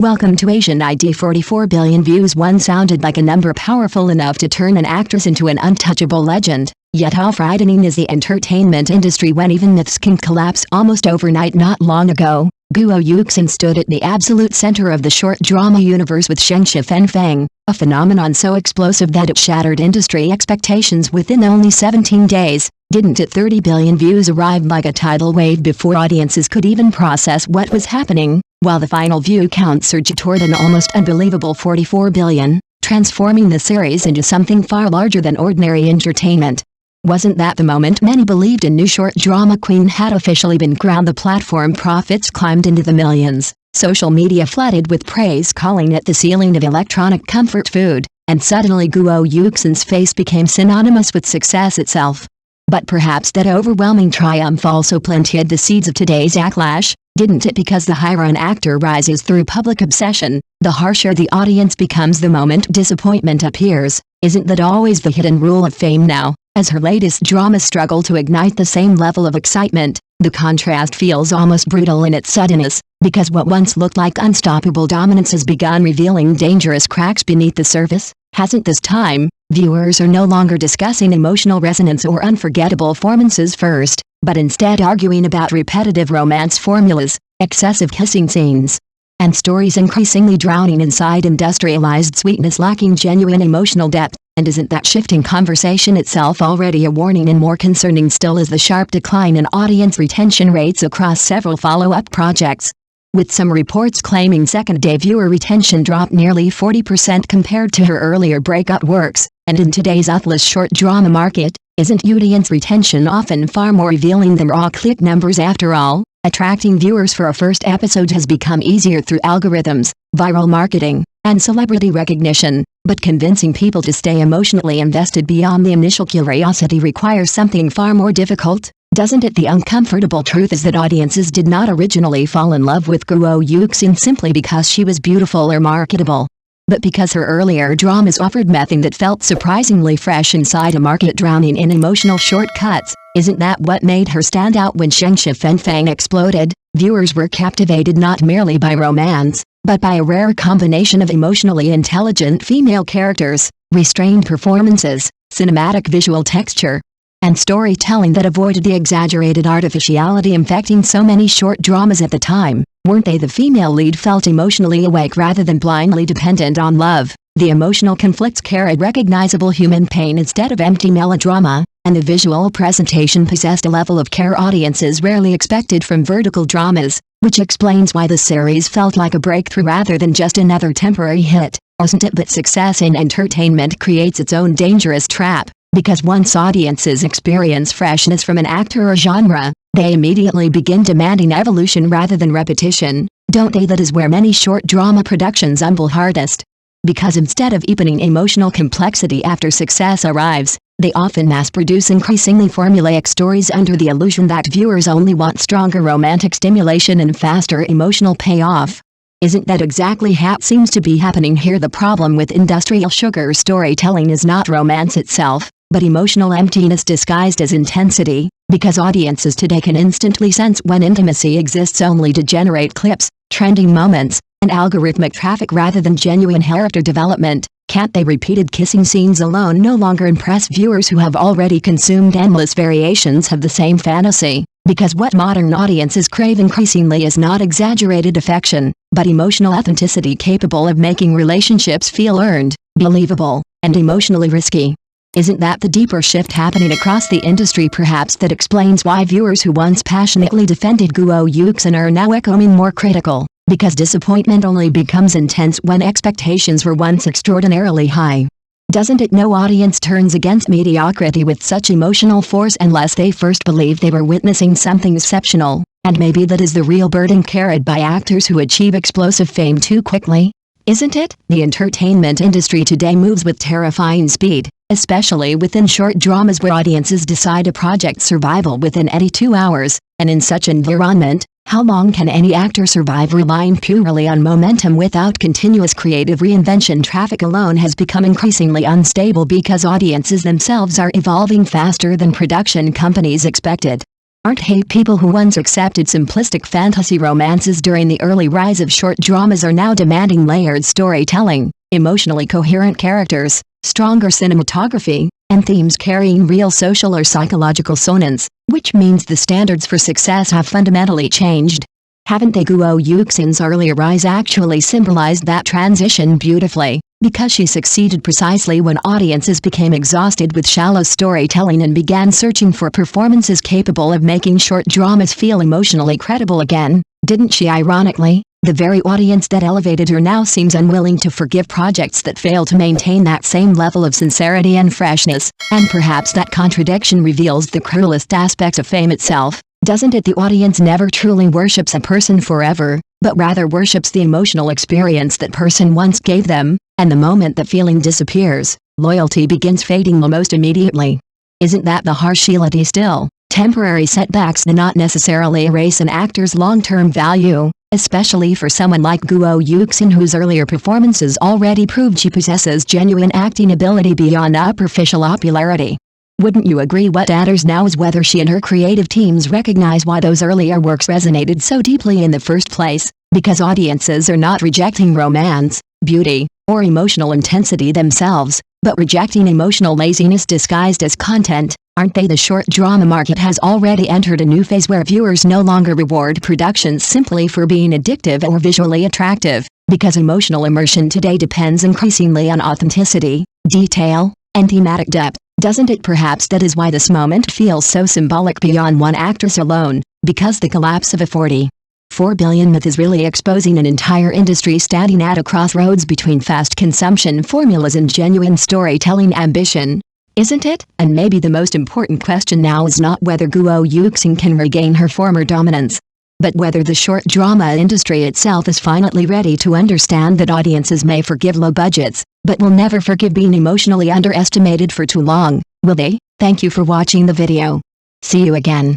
Welcome to Asian ID. 44 billion views. One sounded like a number powerful enough to turn an actress into an untouchable legend. Yet how frightening is the entertainment industry when even myths can collapse almost overnight. Not long ago, Guo Yuxin stood at the absolute center of the short drama universe with Shengshi Fenfang, a phenomenon so explosive that it shattered industry expectations within only 17 days. Didn't it? 30 billion views arrived like a tidal wave before audiences could even process what was happening, while the final view count surged toward an almost unbelievable 44 billion, transforming the series into something far larger than ordinary entertainment. Wasn't that the moment many believed a new short drama queen had officially been crowned? The platform profits climbed into the millions, social media flooded with praise, calling it the ceiling of electronic comfort food, and suddenly Guo Yuxin's face became synonymous with success itself. But perhaps that overwhelming triumph also planted the seeds of today's backlash, didn't it? Because the higher an actor rises through public obsession, the harsher the audience becomes the moment disappointment appears. Isn't that always the hidden rule of fame now? As her latest drama struggle to ignite the same level of excitement, the contrast feels almost brutal in its suddenness, because what once looked like unstoppable dominance has begun revealing dangerous cracks beneath the surface. Hasn't this time? Viewers are no longer discussing emotional resonance or unforgettable performances first, but instead arguing about repetitive romance formulas, excessive kissing scenes, and stories increasingly drowning inside industrialized sweetness lacking genuine emotional depth. And isn't that shifting conversation itself already a warning? And more concerning still is the sharp decline in audience retention rates across several follow-up projects, with some reports claiming second-day viewer retention dropped nearly 40% compared to her earlier breakout works. And in today's ruthless short drama market, isn't audience retention often far more revealing than raw click numbers? After all, attracting viewers for a first episode has become easier through algorithms, viral marketing, and celebrity recognition, but convincing people to stay emotionally invested beyond the initial curiosity requires something far more difficult, doesn't it? The uncomfortable truth is that audiences did not originally fall in love with Guo Yuxin simply because she was beautiful or marketable, but because her earlier dramas offered method that felt surprisingly fresh inside a market drowning in emotional shortcuts. Isn't that what made her stand out when Shengshi Fenfang exploded? Viewers were captivated not merely by romance, but by a rare combination of emotionally intelligent female characters, restrained performances, cinematic visual texture, and storytelling that avoided the exaggerated artificiality infecting so many short dramas at the time. Weren't they? The female lead felt emotionally awake rather than blindly dependent on love. The emotional conflicts carried recognizable human pain instead of empty melodrama, and the visual presentation possessed a level of care audiences rarely expected from vertical dramas, which explains why the series felt like a breakthrough rather than just another temporary hit, wasn't it? But success in entertainment creates its own dangerous trap, because once audiences experience freshness from an actor or genre, they immediately begin demanding evolution rather than repetition, don't they? That is where many short drama productions stumble hardest. Because instead of deepening emotional complexity after success arrives, they often mass-produce increasingly formulaic stories under the illusion that viewers only want stronger romantic stimulation and faster emotional payoff. Isn't that exactly what seems to be happening here? The problem with industrial sugar storytelling is not romance itself, but emotional emptiness disguised as intensity, because audiences today can instantly sense when intimacy exists only to generate clips, trending moments, and algorithmic traffic rather than genuine character development. Can't they? Repeated kissing scenes alone no longer impress viewers who have already consumed endless variations of the same fantasy, because what modern audiences crave increasingly is not exaggerated affection, but emotional authenticity capable of making relationships feel earned, believable, and emotionally risky. Isn't that the deeper shift happening across the industry? Perhaps that explains why viewers who once passionately defended Guo Yuxin are now echoing more critical, because disappointment only becomes intense when expectations were once extraordinarily high. Doesn't it? No audience turns against mediocrity with such emotional force unless they first believe they were witnessing something exceptional, and maybe that is the real burden carried by actors who achieve explosive fame too quickly. Isn't it? The entertainment industry today moves with terrifying speed, especially within short dramas where audiences decide a project's survival within 82 hours, and in such an environment, how long can any actor survive relying purely on momentum without continuous creative reinvention? Traffic alone has become increasingly unstable because audiences themselves are evolving faster than production companies expected. Aren't they people who once accepted simplistic fantasy romances during the early rise of short dramas are now demanding layered storytelling, emotionally coherent characters, stronger cinematography, and themes carrying real social or psychological resonance, which means the standards for success have fundamentally changed. Haven't they? Guo Yuxin's earlier rise actually symbolized that transition beautifully, because she succeeded precisely when audiences became exhausted with shallow storytelling and began searching for performances capable of making short dramas feel emotionally credible again, didn't she? Ironically, the very audience that elevated her now seems unwilling to forgive projects that fail to maintain that same level of sincerity and freshness, and perhaps that contradiction reveals the cruelest aspect of fame itself, doesn't it? The audience never truly worships a person forever, but rather worships the emotional experience that person once gave them, and the moment that feeling disappears, loyalty begins fading almost immediately. Isn't that the harsh reality still? Temporary setbacks do not necessarily erase an actor's long-term value, especially for someone like Guo Yuxin, whose earlier performances already proved she possesses genuine acting ability beyond superficial popularity. Wouldn't you agree? What matters now is whether she and her creative teams recognize why those earlier works resonated so deeply in the first place, because audiences are not rejecting romance, beauty, or emotional intensity themselves, but rejecting emotional laziness disguised as content, aren't they? The short drama market has already entered a new phase where viewers no longer reward productions simply for being addictive or visually attractive, because emotional immersion today depends increasingly on authenticity, detail, and thematic depth. Doesn't it? Perhaps that is why this moment feels so symbolic beyond one actress alone, because the collapse of a 44 billion myth is really exposing an entire industry standing at a crossroads between fast consumption formulas and genuine storytelling ambition. Isn't it? And maybe the most important question now is not whether Guo Yuxin can regain her former dominance, but whether the short drama industry itself is finally ready to understand that audiences may forgive low budgets, but will never forgive being emotionally underestimated for too long, will they? Thank you for watching the video. See you again.